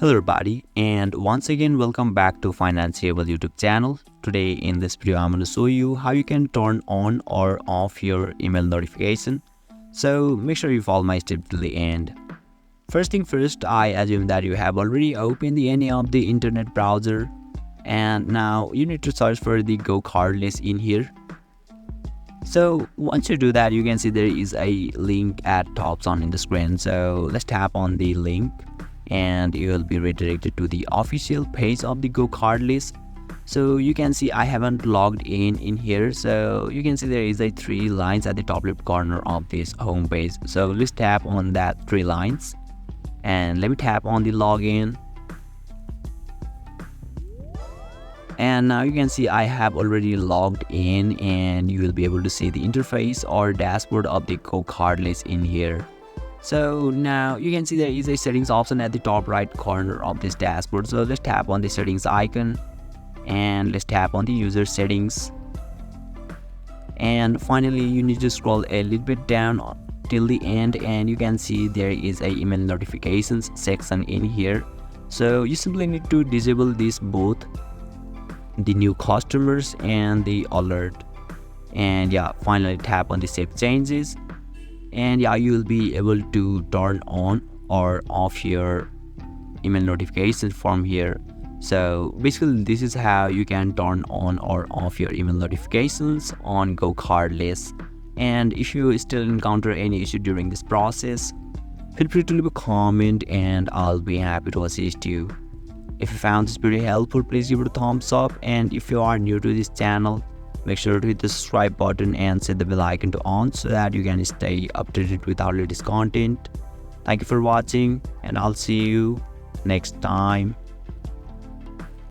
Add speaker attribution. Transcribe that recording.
Speaker 1: Hello everybody, and once again welcome back to Financeable YouTube channel. Today in this video I'm going to show you how you can turn on or off your email notification. So make sure you follow my step till the end. First thing first, I assume that you have already opened any of the internet browser, and now you need to search for the GoCardless in here. So once you do that, you can see there is a link at top on in the screen. So let's tap on the link and you will be redirected to the official page of the GoCardless. So you can see I haven't logged in here. So you can see there is a 3 lines at the top left corner of this home page. So let's tap on that 3 lines and let me tap on the login. And now you can see I have already logged in, and you will be able to see the interface or dashboard of the GoCardless in here. So now you can see there is a settings option at the top right corner of this dashboard. So let's tap on the settings icon and let's tap on the user settings. And finally you need to scroll a little bit down till the end, and you can see there is a email notifications section in here. So you simply need to disable these both, the new customers and the alert. And yeah, finally tap on the save changes. And yeah, you will be able to turn on or off your email notifications from here. So basically this is how you can turn on or off your email notifications on GoCardless. And if you still encounter any issue during this process, feel free to leave a comment and I'll be happy to assist you. If you found this video helpful, please give it a thumbs up, and if you are new to this channel, make sure to hit the subscribe button and set the bell icon to on so that you can stay updated with our latest content. Thank you for watching, and I'll see you next time.